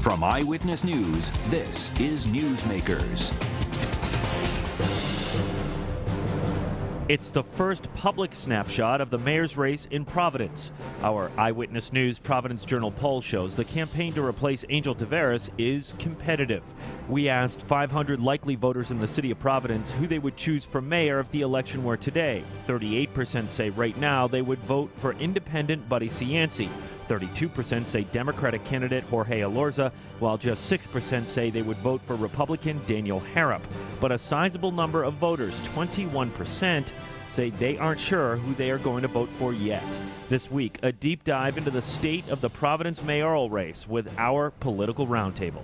From Eyewitness News, this is Newsmakers. It's the first public snapshot of the mayor's race in Providence. Our Eyewitness News Providence Journal poll shows the campaign to replace Angel Tavares is competitive. We asked 500 likely voters in the city of Providence who they would choose for mayor if the election were today. 38% say right now they would vote for independent Buddy Cianci. 32% say Democratic candidate Jorge Elorza, while just 6% say they would vote for Republican Daniel Harrop. But a sizable number of voters, 21%, say they aren't sure who they are going to vote for yet. This week, a deep dive into the state of the Providence mayoral race with our political roundtable.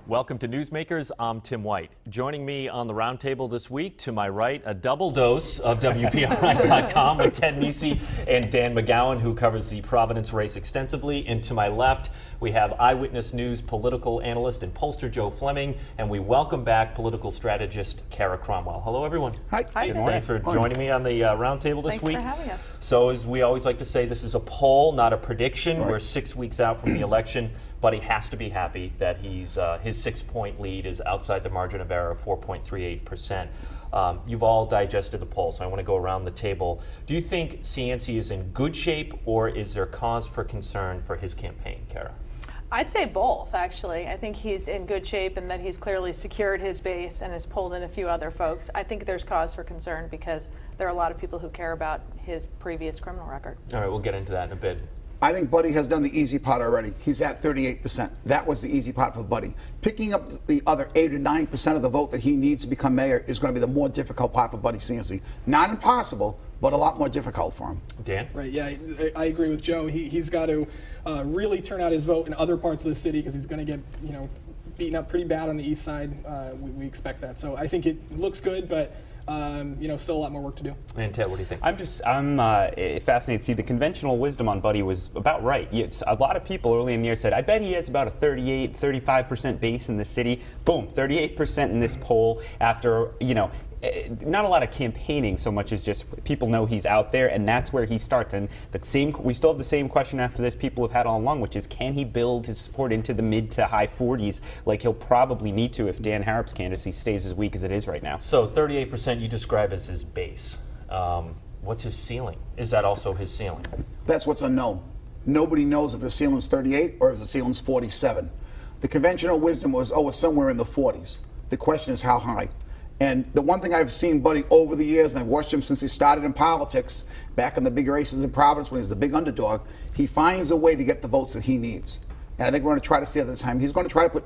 Welcome to Newsmakers. I'm Tim White. Joining me on the roundtable this week, to my right, a double dose of WPRI.com with Ted Nisi and Dan McGowan, who covers the Providence race extensively. And to my left, we have Eyewitness News political analyst and pollster Joe Fleming, and we welcome back political strategist Kara Cromwell. Hello, everyone. Hi. Good morning. Thanks for joining me on the roundtable this week. Thanks for having us. So, as we always like to say, this is a poll, not a prediction. Right. We're 6 weeks out from the election. But he has to be happy that his 6-point lead is outside the margin of error of 4.38%. You've all digested the poll, so I want to go around the table. Do you think Cianci is in good shape, or is there cause for concern for his campaign, Kara? I'd say both, actually. I think he's in good shape and that he's clearly secured his base and has pulled in a few other folks. I think there's cause for concern because there are a lot of people who care about his previous criminal record. All right, we'll get into that in a bit. I think Buddy has done the easy part already. He's at 38%. That was the easy part for Buddy. Picking up the other 8 or 9% of the vote that he needs to become mayor is going to be the more difficult part for Buddy Cianci. Not impossible, but a lot more difficult for him. Dan? Right, yeah, I agree with Joe. He's got to really turn out his vote in other parts of the city because he's going to get, beaten up pretty bad on the east side. We expect that. So I think it looks good, but still a lot more work to do. And Ted, what do you think? I'm fascinated to see the conventional wisdom on Buddy was about right. A lot of people early in the year said, I bet he has about a 38, 35% base in the city. Boom, 38% in this poll after, not a lot of campaigning so much as just people know he's out there, and that's where he starts. And we still have the same question after this people have had all along, which is, can he build his support into the mid to high 40s like he'll probably need to if Dan Harrop's candidacy stays as weak as it is right now? So 38% you describe as his base. What's his ceiling? Is that also his ceiling? That's what's unknown. Nobody knows if the ceiling's 38 or if the ceiling's 47. The conventional wisdom was, it's somewhere in the 40s. The question is how high. And the one thing I've seen Buddy over the years, and I've watched him since he started in politics, back in the big races in Providence when he was the big underdog, he finds a way to get the votes that he needs. And I think we're going to try to see at this time, he's going to try to put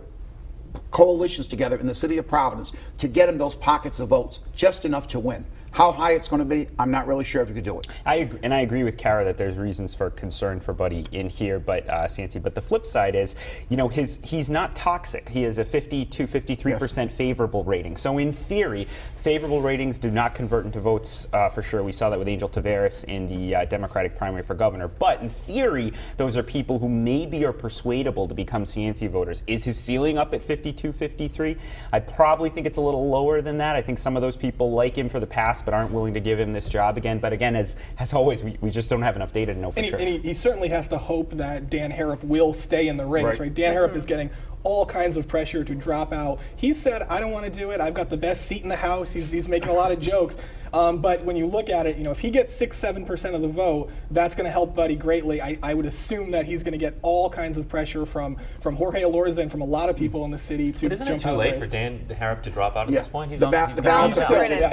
coalitions together in the city of Providence to get him those pockets of votes, just enough to win. How high it's going to be, I'm not really sure if he could do it. I agree with Kara that there's reasons for concern for Buddy in here, but Cianci. But the flip side is, he's not toxic. He has a 53% favorable rating. So in theory, favorable ratings do not convert into votes for sure. We saw that with Angel Tavares in the Democratic primary for governor. But in theory, those are people who maybe are persuadable to become Cianci voters. Is his ceiling up at 52, 53? I probably think it's a little lower than that. I think some of those people like him for the past, but aren't willing to give him this job again. But again, as always, we just don't have enough data to know for sure. And he certainly has to hope that Dan Harrop will stay in the race, right? Dan Harrop is getting all kinds of pressure to drop out. He said, I don't want to do it. I've got the best seat in the House. He's making a lot of jokes. But when you look at it, if he gets 6-7% of the vote, that's going to help Buddy greatly. I would assume that he's going to get all kinds of pressure from Jorge Elorza and from a lot of people in the city to jump out. But isn't it too late for Dan Harrop to drop out at this point? The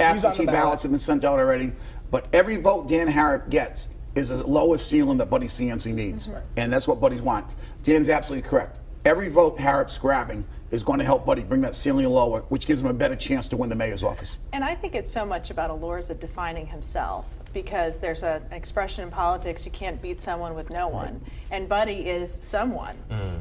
absentee ballots have been sent out already. But every vote Dan Harrop gets is the lowest ceiling that Buddy Cianci needs. And that's what Buddy wants. Dan's absolutely correct. Every vote Harrop's grabbing is going to help Buddy bring that ceiling lower, which gives him a better chance to win the mayor's office. And I think it's so much about Elorza defining himself, because there's an expression in politics, you can't beat someone with no one. And Buddy is someone.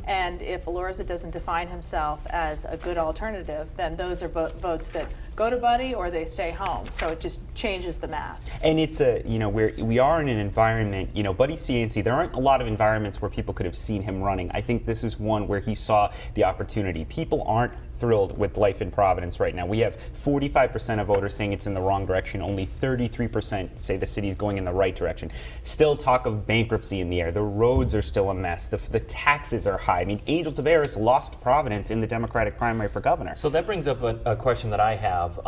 And if Elorza doesn't define himself as a good alternative, then those are votes that go to Buddy or they stay home. So it just changes the math. And it's we are in an environment, Buddy Cianci, there aren't a lot of environments where people could have seen him running. I think this is one where he saw the opportunity. People aren't thrilled with life in Providence right now. We have 45% of voters saying it's in the wrong direction. Only 33% say the city's going in the right direction. Still talk of bankruptcy in the air. The roads are still a mess. The taxes are high. I mean, Angel Taveras lost Providence in the Democratic primary for governor. So that brings up a question that I have.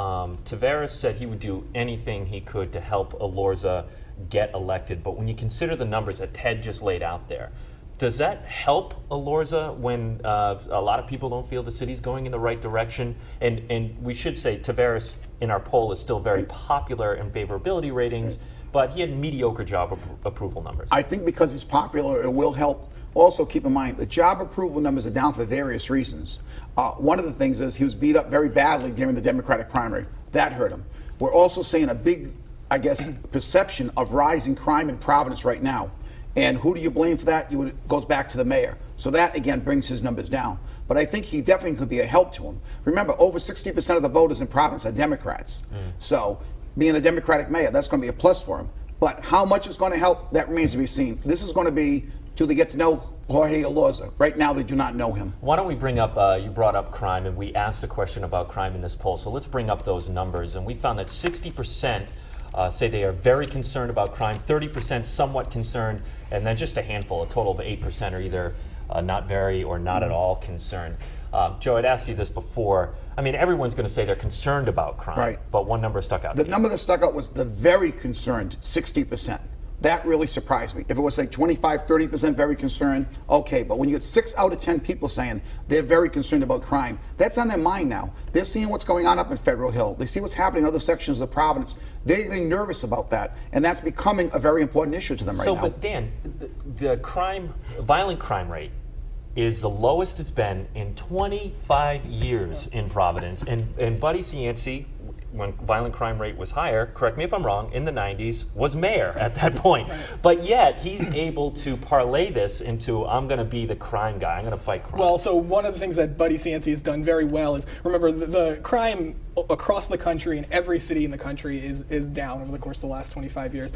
Taveras said he would do anything he could to help Elorza get elected, but when you consider the numbers that Ted just laid out there, does that help Elorza when a lot of people don't feel the city's going in the right direction? And we should say Taveras in our poll is still very popular in favorability ratings, but he had mediocre job approval numbers. I think because he's popular, it will help. Also, keep in mind, the job approval numbers are down for various reasons. One of the things is he was beat up very badly during the Democratic primary. That hurt him. We're also seeing a big, I guess, perception of rising crime in Providence right now. And who do you blame for that? It goes back to the mayor. So that, again, brings his numbers down. But I think he definitely could be a help to him. Remember, over 60% of the voters in Providence are Democrats. So being a Democratic mayor, that's going to be a plus for him. But how much it's going to help, that remains to be seen. This is going to be till they get to know Jorge Elorza. Right now, they do not know him. Why don't we bring up, you brought up crime, and we asked a question about crime in this poll. So let's bring up those numbers. And we found that 60% say they are very concerned about crime, 30% somewhat concerned, and then just a handful, a total of 8% are either not very or not at all concerned. Joe, I'd asked you this before. I mean, everyone's going to say they're concerned about crime, right, but one number stuck out. The number that stuck out was the very concerned, 60%. That really surprised me. If it was like 25, 30% very concerned, okay. But when you get 6 out of 10 people saying they're very concerned about crime, that's on their mind now. They're seeing what's going on up in Federal Hill. They see what's happening in other sections of Providence. They're getting nervous about that. And that's becoming a very important issue to them right now. So, but Dan, the violent crime rate is the lowest it's been in 25 years in Providence. And Buddy Cianci, when violent crime rate was higher, correct me if I'm wrong, in the 90s, was mayor at that point. But yet, he's able to parlay this into, I'm going to be the crime guy, I'm going to fight crime. Well, so one of the things that Buddy Cianci has done very well is, remember, the crime across the country, in every city in the country, is down over the course of the last 25 years,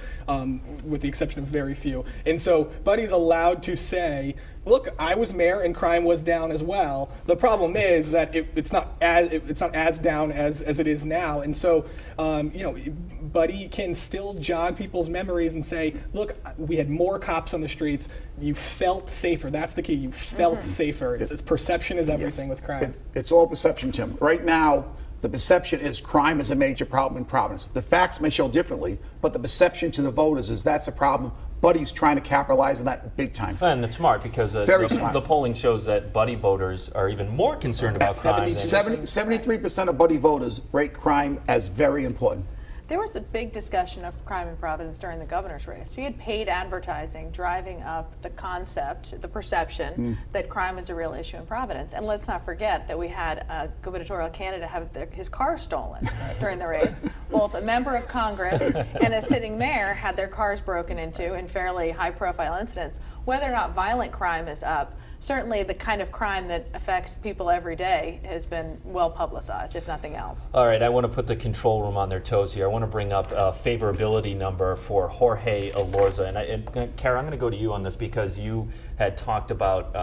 with the exception of very few. And so Buddy's allowed to say, look, I was mayor and crime was down as well. The problem is that it's not as down as it is now. And so, Buddy can still jog people's memories and say, look, we had more cops on the streets. You felt safer. That's the key. You felt safer. It's perception is everything with crime. It's all perception, Tim. Right now, the perception is crime is a major problem in Providence. The facts may show differently, but the perception to the voters is that's a problem. Buddy's trying to capitalize on that big time. And that's smart because the polling shows that Buddy voters are even more concerned about crime. 73% of Buddy voters rate crime as very important. There was a big discussion of crime in Providence during the governor's race. You had paid advertising driving up the concept, the perception that crime is a real issue in Providence. And let's not forget that we had a gubernatorial candidate have his car stolen during the race. Both a member of Congress and a sitting mayor had their cars broken into in fairly high-profile incidents. Whether or not violent crime is up, certainly the kind of crime that affects people every day has been well publicized, if nothing else. All right, I want to put the control room on their toes here. I want to bring up a favorability number for Jorge Elorza. And Kara, I'm going to go to you on this because you had talked about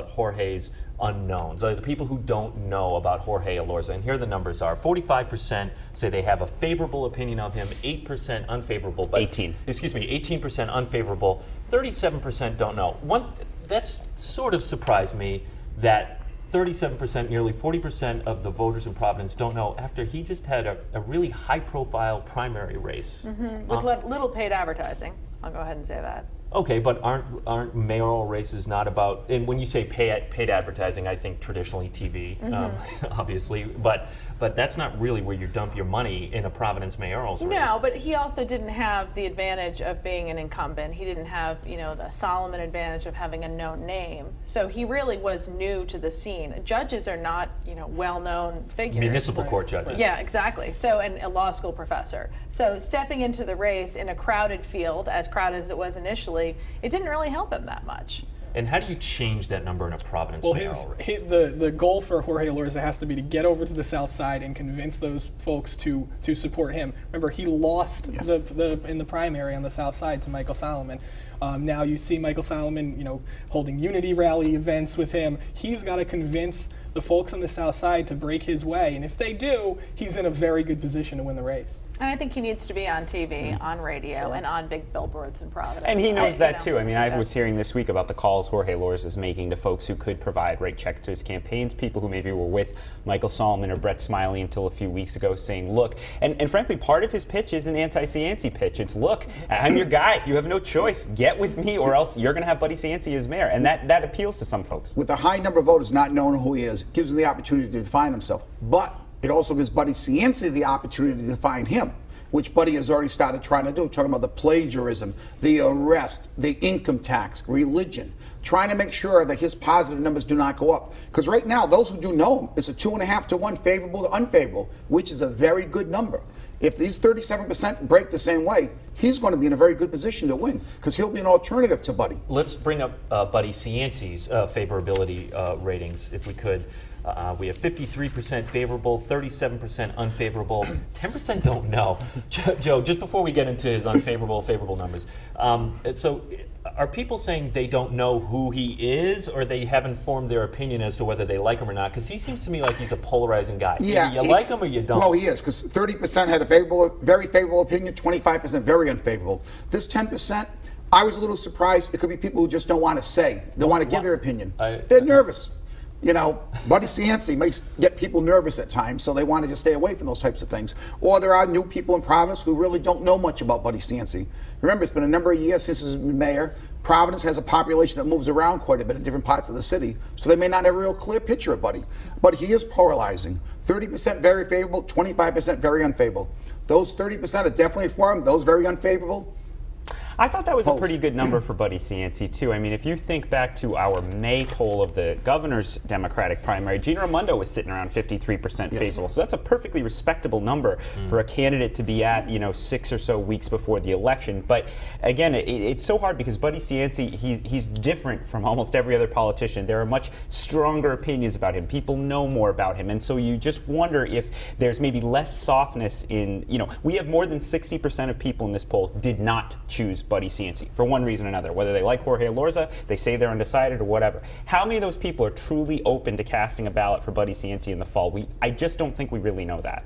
Jorge's unknowns, the people who don't know about Jorge Elorza. And here the numbers are. 45% say they have a favorable opinion of him, 8% unfavorable. 18% unfavorable, 37% don't know. That's sort of surprised me that 37%, nearly 40% of the voters in Providence don't know after he just had a really high-profile primary race. With little paid advertising. I'll go ahead and say that. Okay, but aren't mayoral races not about, and when you say paid advertising, I think traditionally TV, obviously, but that's not really where you dump your money in a Providence mayoral race. No, but he also didn't have the advantage of being an incumbent. He didn't have, the Solomon advantage of having a known name. So he really was new to the scene. Judges are not, well-known figures. Municipal court judges. Yeah, exactly. So, and a law school professor. So stepping into the race in a crowded field, as crowded as it was initially, it didn't really help him that much. And how do you change that number in a Providence mayoral race? The goal for Jorge Elorza has to be to get over to the south side and convince those folks to support him. Remember, he lost in the primary on the south side to Michael Solomon. Now you see Michael Solomon, holding unity rally events with him. He's got to convince the folks on the South Side to break his way. And if they do, he's in a very good position to win the race. And I think he needs to be on TV, on radio, and on big billboards in Providence. And he knows that too. I mean, I was hearing this week about the calls Jorge Lorza is making to folks who could provide rate checks to his campaigns, people who maybe were with Michael Solomon or Brett Smiley until a few weeks ago, saying, look, and frankly, part of his pitch is an anti-Cianci pitch. It's, look, I'm your guy. You have no choice. Get with me or else you're going to have Buddy Cianci as mayor. And that appeals to some folks. With a high number of voters not knowing who he is, gives him the opportunity to define himself. But it also gives Buddy Cianci the opportunity to define him, which Buddy has already started trying to do, talking about the plagiarism, the arrest, the income tax, religion, trying to make sure that his positive numbers do not go up. Because right now, those who do know him, it's a 2.5 to 1 favorable to unfavorable, which is a very good number. If these 37% break the same way, he's going to be in a very good position to win because he'll be an alternative to Buddy. Let's bring up Buddy Cianci's favorability ratings, if we could. We have 53% favorable, 37% unfavorable, 10% don't know. Joe, just before we get into his favorable numbers, so are people saying they don't know who he is, or they haven't formed their opinion as to whether they like him or not? Because he seems to me like he's a polarizing guy. Yeah, either you like him or you don't. Well, he is, because 30% had a very favorable opinion, 25% very unfavorable. This 10%, I was a little surprised. It could be people who just don't want to say, don't want to give their opinion. They're nervous. You know, Buddy Cianci may get people nervous at times, so they want to just stay away from those types of things. Or there are new people in Providence who really don't know much about Buddy Cianci. Remember, it's been a number of years since he's been mayor. Providence has a population that moves around quite a bit in different parts of the city, so they may not have a real clear picture of Buddy. But he is polarizing. 30% very favorable, 25% very unfavorable. Those 30% are definitely for him. Those very unfavorable, I thought that was a pretty good number for Buddy Cianci, too. I mean, if you think back to our May poll of the governor's Democratic primary, Gina Raimondo was sitting around 53% favorable. So that's a perfectly respectable number for a candidate to be at, 6 or so weeks before the election. But again, it's so hard because Buddy Cianci, he's different from almost every other politician. There are much stronger opinions about him. People know more about him. And so you just wonder if there's maybe less softness in, we have more than 60% of people in this poll did not choose Buddy Cianci for one reason or another, whether they like Jorge Lorza, they say they're undecided or whatever. How many of those people are truly open to casting a ballot for Buddy Cianci in the fall? I just don't think we really know that.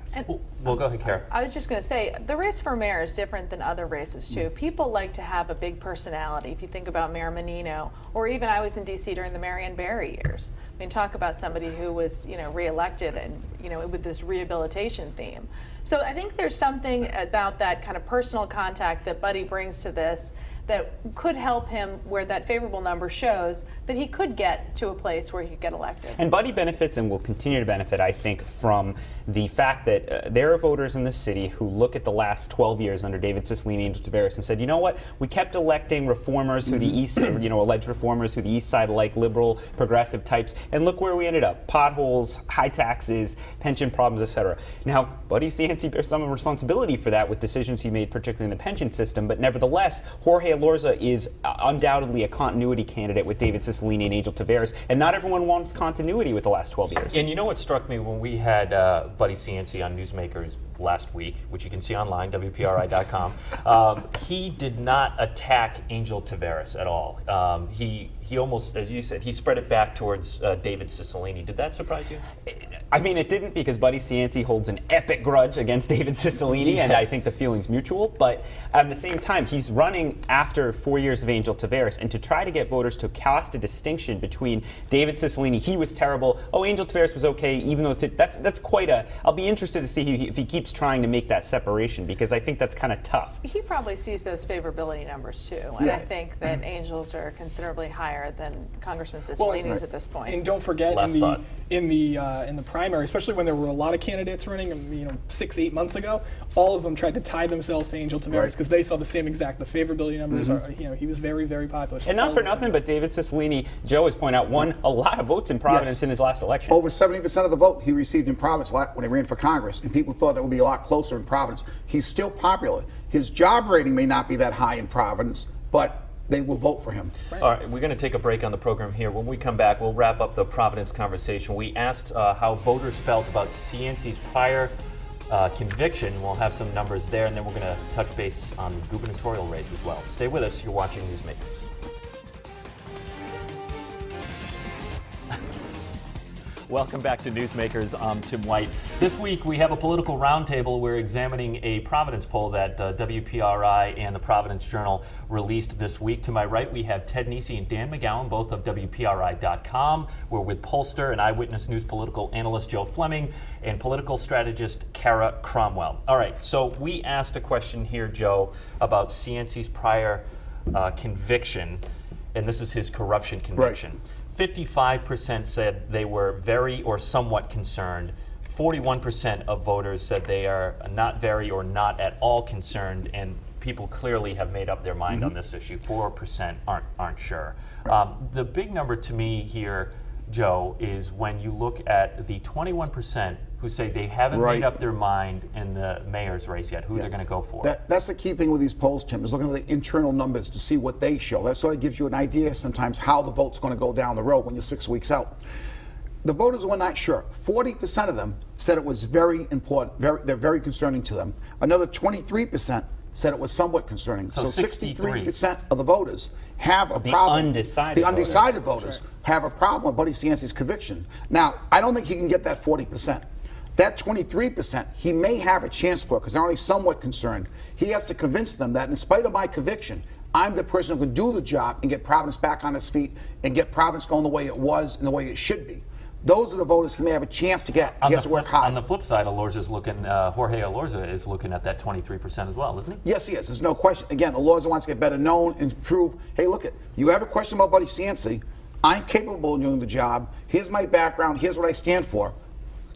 Well, go ahead, Kara. I was just going to say, the race for mayor is different than other races, too. People like to have a big personality. If you think about Mayor Menino, or even I was in D.C. during the Marion Barry years. I mean, talk about somebody who was, reelected and, with this rehabilitation theme. So I think there's something about that kind of personal contact that Buddy brings to this that could help him, where that favorable number shows that he could get to a place where he could get elected. And Buddy benefits and will continue to benefit, I think, from the fact that there are voters in the city who look at the last 12 years under David Cicilline, Angel Taveras, and said, you know what, we kept electing reformers who the East, alleged reformers who the East Side like, liberal, progressive types, and look where we ended up. Potholes, high taxes, pension problems, etc. Now, Buddy Cianci bears some responsibility for that with decisions he made, particularly in the pension system, but nevertheless, Jorge Lorza is undoubtedly a continuity candidate with David Cicilline and Angel Taveras, and not everyone wants continuity with the last 12 years. And you know what struck me when we had Buddy Cianci on Newsmakers last week, which you can see online, WPRI.com, he did not attack Angel Taveras at all. He almost, as you said, he spread it back towards David Cicilline. Did that surprise you? I mean, it didn't, because Buddy Cianci holds an epic grudge against David Cicilline, and I think the feeling's mutual. But at the same time, he's running after 4 years of Angel Taveras, and to try to get voters to cast a distinction between David Cicilline, he was terrible, Angel Taveras was okay, even though that's quite a. I'll be interested to see if he keeps trying to make that separation, because I think that's kind of tough. He probably sees those favorability numbers too, and I think that Angels are considerably higher than Congressman Cicilline's at this point. And don't forget, in the primary, especially when there were a lot of candidates running, 6-8 months ago, all of them tried to tie themselves to Angel Taveras because they saw the same exact. The favorability numbers are, he was very, very popular. And not for nothing, but David Cicilline, Joe has pointed out, won a lot of votes in Providence in his last election. Over 70% of the vote he received in Providence when he ran for Congress, and people thought that would be a lot closer in Providence. He's still popular. His job rating may not be that high in Providence, but they will vote for him. Right. All right, we're going to take a break on the program here. When we come back, we'll wrap up the Providence conversation. We asked how voters felt about Cianci's prior conviction. We'll have some numbers there, and then we're going to touch base on the gubernatorial race as well. Stay with us. You're watching Newsmakers. Welcome back to Newsmakers. I'm Tim White. This week we have a political roundtable. We're examining a Providence poll that WPRI and the Providence Journal released this week. To my right, we have Ted Nesi and Dan McGowan, both of WPRI.com. We're with pollster and Eyewitness News political analyst Joe Fleming and political strategist Kara Cromwell. All right, so we asked a question here, Joe, about Cianci's prior conviction, and this is his corruption conviction. Right. 55% said they were very or somewhat concerned. 41% of voters said they are not very or not at all concerned, and people clearly have made up their mind on this issue. 4% aren't sure. The big number to me here, Joe, is when you look at the 21% who say they haven't made up their mind in the mayor's race yet, who they're going to go for. That's the key thing with these polls, Tim, is looking at the internal numbers to see what they show. That sort of gives you an idea sometimes how the vote's going to go down the road when you're 6 weeks out. The voters were not sure. 40% of them said it was very important, they're very concerning to them. Another 23% said it was somewhat concerning. So 63% of the voters have a problem. The undecided voters have a problem with Buddy Cianci's conviction. Now, I don't think he can get that 40%. That 23%, he may have a chance for because they're only somewhat concerned. He has to convince them that in spite of my conviction, I'm the person who can do the job and get Providence back on its feet and get Providence going the way it was and the way it should be. Those are the voters he may have a chance to get. He has to work hard. On the flip side, Jorge Elorza is looking at that 23% as well, isn't he? Yes, he is. There's no question. Again, Elorza wants to get better known and prove, hey, look, you have a question about Buddy Cianci. I'm capable of doing the job. Here's my background. Here's what I stand for.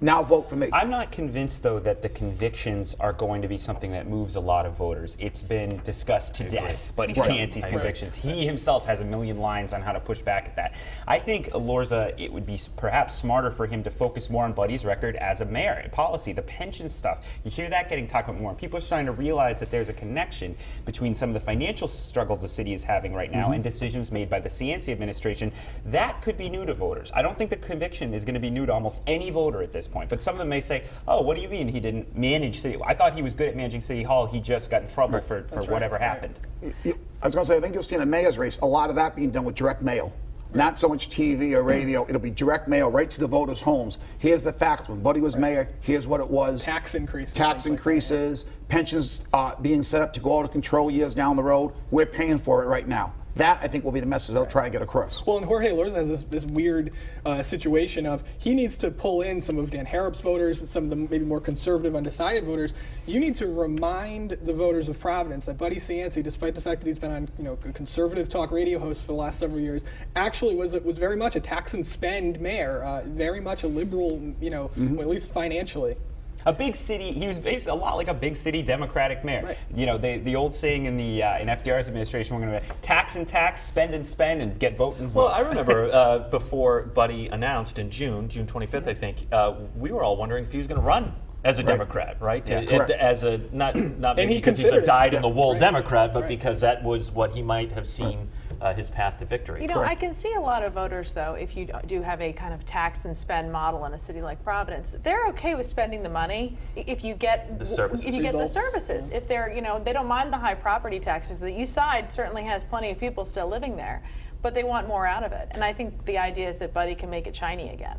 Now vote for me. I'm not convinced, though, that the convictions are going to be something that moves a lot of voters. It's been discussed to death, Buddy Cianci's convictions. He himself has a million lines on how to push back at that. I think Elorza, it would be perhaps smarter for him to focus more on Buddy's record as a mayor. Policy, the pension stuff, you hear that getting talked about more. People are starting to realize that there's a connection between some of the financial struggles the city is having right now and decisions made by the Cianci administration. That could be new to voters. I don't think the conviction is going to be new to almost any voter at this point. But some of them may say, oh, what do you mean he didn't manage City Hall? I thought he was good at managing City Hall. He just got in trouble for whatever happened. I was going to say, I think you'll see in the mayor's race a lot of that being done with direct mail. Not so much TV or radio. It'll be direct mail right to the voters' homes. Here's the facts. When Buddy was mayor, here's what it was. Tax increases. Pensions being set up to go out of control years down the road. We're paying for it right now. That, I think, will be the message they'll try to get across. Well, and Jorge Elorza has this weird situation of he needs to pull in some of Dan Harrop's voters, some of the maybe more conservative, undecided voters. You need to remind the voters of Providence that Buddy Cianci, despite the fact that he's been on a conservative talk radio host for the last several years, actually was very much a tax and spend mayor, very much a liberal, at least financially. A big city, he was based a lot like a big city Democratic mayor. Right. The old saying in FDR's administration, we're going to tax and tax, spend, and get vote and vote. Well, I remember before Buddy announced in June 25th, I think, we were all wondering if he was going to run as a Democrat, right? As a not maybe because he's a dyed-in-the-wool Democrat, but because that was what he might have seen his path to victory. I can see a lot of voters, though, if you do have a kind of tax and spend model in a city like Providence, they're okay with spending the money if you get the services. If they're, they don't mind the high property taxes. The East Side certainly has plenty of people still living there, but they want more out of it. And I think the idea is that Buddy can make it shiny again.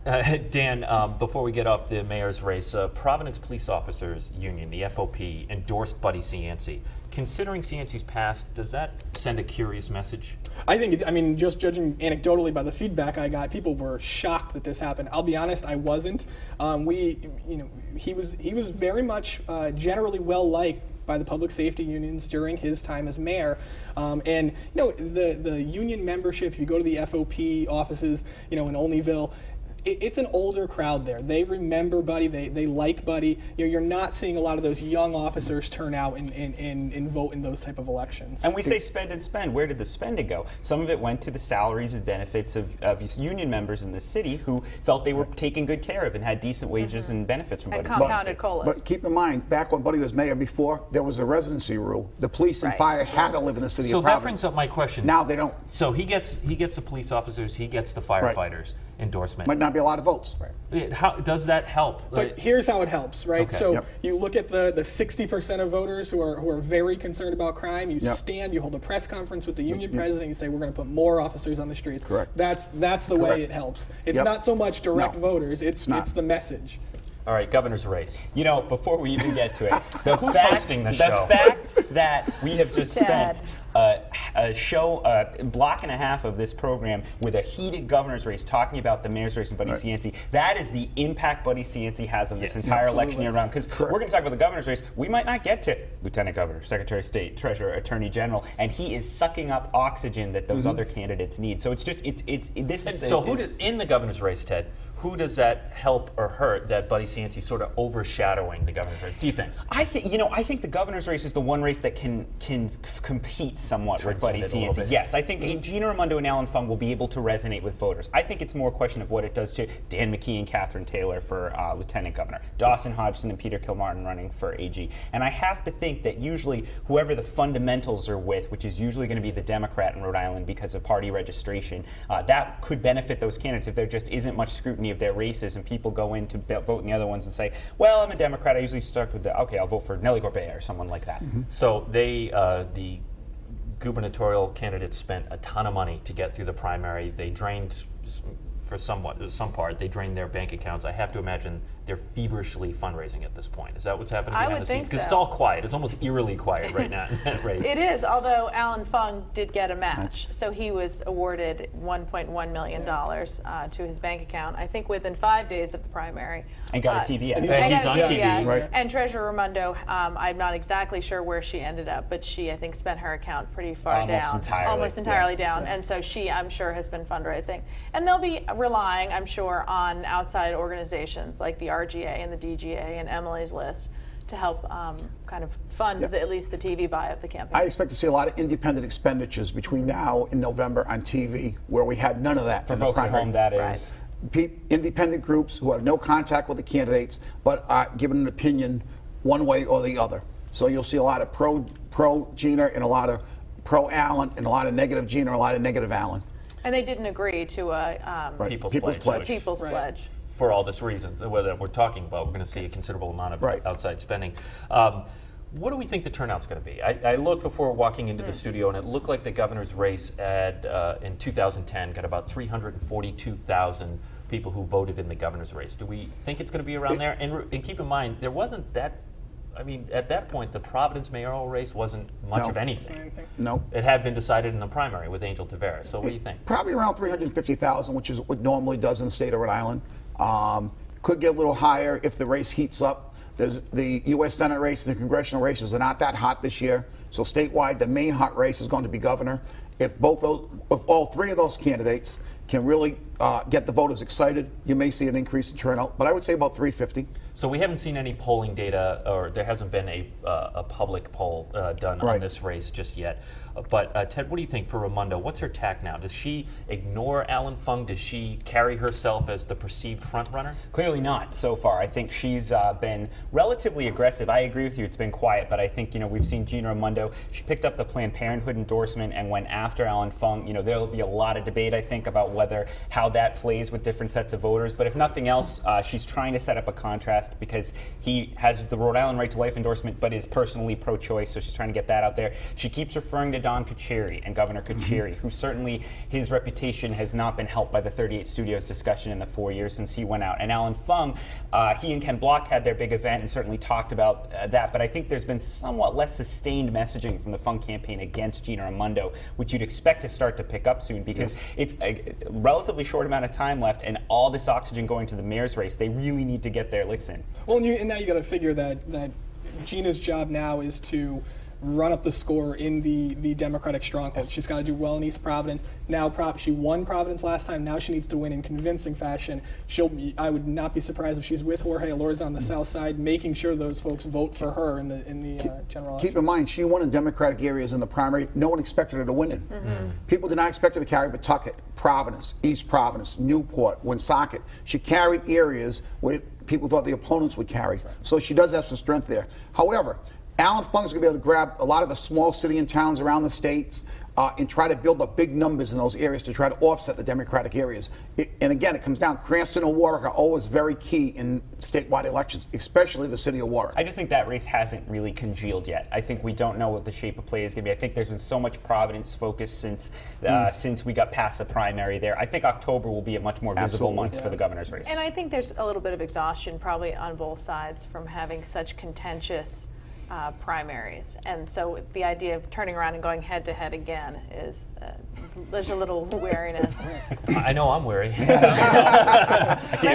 Dan, before we get off the mayor's race, Providence Police Officers Union, the FOP, endorsed Buddy Cianci. Considering Cianci's past, does that send a curious message? I think, just judging anecdotally by the feedback I got, people were shocked that this happened. I'll be honest, I wasn't. He was very much generally well liked by the public safety unions during his time as mayor. The union membership, if you go to the FOP offices, in Olneyville, it's an older crowd there. They remember Buddy. They like Buddy. You're not seeing a lot of those young officers turn out and vote in those type of elections. And we say spend and spend. Where did the spending go? Some of it went to the salaries and benefits of union members in the city who felt they were taken good care of and had decent wages and benefits from Buddy. And compounded colas. But keep in mind, back when Buddy was mayor before, there was a residency rule. The police and fire had to live in the city of Providence. So that brings up my question. Now they don't. So he gets the police officers, he gets the firefighters endorsement. Might not be a lot of votes. How does that help? But here's how it helps, right? Okay. So Yep. you look at the 60% of voters who are very concerned about crime. You Yep. stand, you hold a press conference with the union president. You say we're going to put more officers on the streets. Correct. That's the way Correct. it helps. It's Yep. not so much direct No. voters. It's not. the message. All right, governor's race. You know, before we even get to it, Who's hosting the show? fact that we have just Dad. spent a block and a half of this program with a heated governor's race talking about the mayor's race and Buddy Cianci, that is the impact Buddy Cianci has on this entire election year round. Because we're going to talk about the governor's race. We might not get to lieutenant governor, secretary of state, treasurer, attorney general, and he is sucking up oxygen that those other candidates need. So it's just, this is. So in the governor's race, Ted, who does that help or hurt that Buddy Cianci sort of overshadowing the governor's race? Do you think? I think the governor's race is the one race that can compete somewhat with Buddy Transcend it a little Cianci. bit. Yes, I think Gina Raimondo and Alan Fung will be able to resonate with voters. I think it's more a question of what it does to Dan McKee and Catherine Taylor for lieutenant governor, Dawson Hodgson and Peter Kilmartin running for AG. And I have to think that usually whoever the fundamentals are with, which is usually going to be the Democrat in Rhode Island because of party registration, that could benefit those candidates if there just isn't much scrutiny of their races and people go in to vote in the other ones and say, well, I'm a Democrat, I usually start with okay, I'll vote for Nellie Gorbea or someone like that. So the gubernatorial candidates spent a ton of money to get through the primary. They drained, for some part, they drained their bank accounts. I have to imagine they're feverishly fundraising at this point. Is that what's happening I behind would the think scenes? Because so. it's all quiet. It's almost eerily quiet right now in that race. It is, although Alan Fung did get a match. So he was awarded $1.1 million to his bank account, I think within 5 days of the primary. And got a TV ad. And he's got on a TV. ad. Right. And Treasurer Raimondo, I'm not exactly sure where she ended up, but she, I think, spent her account pretty far Almost down. entirely, Almost entirely down. And so she, I'm sure, has been fundraising. And they'll be relying, I'm sure, on outside organizations like the RGA and the DGA and Emily's List to help kind of fund at least the TV buy of the campaign. I expect to see a lot of independent expenditures between now and November on TV, where we had none of that For in the folks at primary. home, that Right. is. Independent groups who have no contact with the candidates, but are giving an opinion one way or the other. So you'll see a lot of pro Gina and a lot of pro Allen and a lot of negative Gina and a lot of negative Allen. And they didn't agree to a Right. People's Pledge. People's Pledge. For all this reason, whether we're talking about, we're going to see a considerable amount of Right. outside spending. What do we think the turnout's going to be? I looked before walking into the studio, and it looked like the governor's race in 2010 got about 342,000 people who voted in the governor's race. Do we think it's going to be around there? And keep in mind, there wasn't that. I mean, at that point, the Providence mayoral race wasn't much No. of anything. Anything. No. It had been decided in the primary with Angel Tavares. So what do you think? Probably around 350,000, which is what normally does in the state of Rhode Island. Could get a little higher if the race heats up. There's the U.S. Senate race and the congressional races are not that hot this year. So statewide, the main hot race is going to be governor. If all three of those candidates can really get the voters excited, you may see an increase in turnout. But I would say about 350. So we haven't seen any polling data, or there hasn't been a public poll done on Right. this race just yet. But Ted, what do you think for Raimondo? What's her tack now? Does she ignore Alan Fung? Does she carry herself as the perceived front runner? Clearly not so far. I think she's been relatively aggressive. I agree with you, it's been quiet, but I think, we've seen Gina Raimondo. She picked up the Planned Parenthood endorsement and went after Alan Fung. There'll be a lot of debate, I think, about how that plays with different sets of voters. But if nothing else, she's trying to set up a contrast because he has the Rhode Island Right to Life endorsement, but is personally pro-choice, so she's trying to get that out there. She keeps referring to Don Kucheri and Governor Kucheri, who certainly his reputation has not been helped by the 38 Studios discussion in the 4 years since he went out. And Alan Fung, he and Ken Block had their big event and certainly talked about that, but I think there's been somewhat less sustained messaging from the Fung campaign against Gina Raimondo, which you'd expect to start to pick up soon because it's a relatively short amount of time left and all this oxygen going to the mayor's race. They really need to get their licks in. Well, and now you got to figure that Gina's job now is to run up the score in the Democratic strongholds. She's got to do well in East Providence. Now, she won Providence last time. Now she needs to win in convincing fashion. I would not be surprised if she's with Jorge Alorza on the south side, making sure those folks vote for her in the general election. Keep in mind, she won in Democratic areas in the primary. No one expected her to win it. People did not expect her to carry Pawtucket, Providence, East Providence, Newport, Woonsocket. She carried areas where people thought the opponents would carry. So she does have some strength there. However, Alan Fung's going to be able to grab a lot of the small city and towns around the states. and try to build up big numbers in those areas to try to offset the Democratic areas. And again, it comes down, Cranston or Warwick are always very key in statewide elections, especially the city of Warwick. I just think that race hasn't really congealed yet. I think we don't know what the shape of play is going to be. I think there's been so much Providence focus since we got past the primary there. I think October will be a much more visible month for the governor's race. And I think there's a little bit of exhaustion probably on both sides from having such contentious primaries. And so the idea of turning around and going head to head again is, there's a little wariness. I know I'm weary. Maybe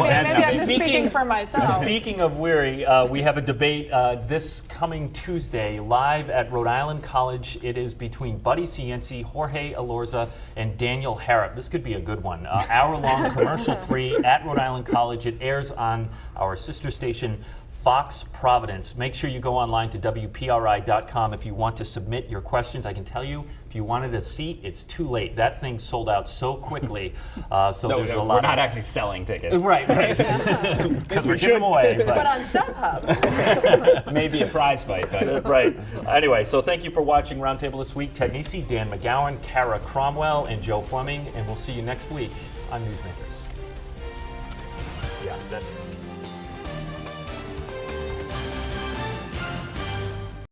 I'm just speaking for myself. Speaking of weary, we have a debate this coming Tuesday live at Rhode Island College. It is between Buddy Cianci, Jorge Elorza, and Daniel Harrop. This could be a good one. Hour-long, commercial-free at Rhode Island College. It airs on our sister station, Fox Providence. Make sure you go online to WPRI.com if you want to submit your questions. I can tell you, if you wanted a seat, it's too late. That thing sold out so quickly. There's a lot. We're not actually selling tickets. Right. Because we're giving them away. But on StubHub. Maybe a prize fight. But. Right. Anyway, so thank you for watching Roundtable this week. Ted Nisi, Dan McGowan, Kara Cromwell, and Joe Fleming. And we'll see you next week on Newsmakers. Yeah, that.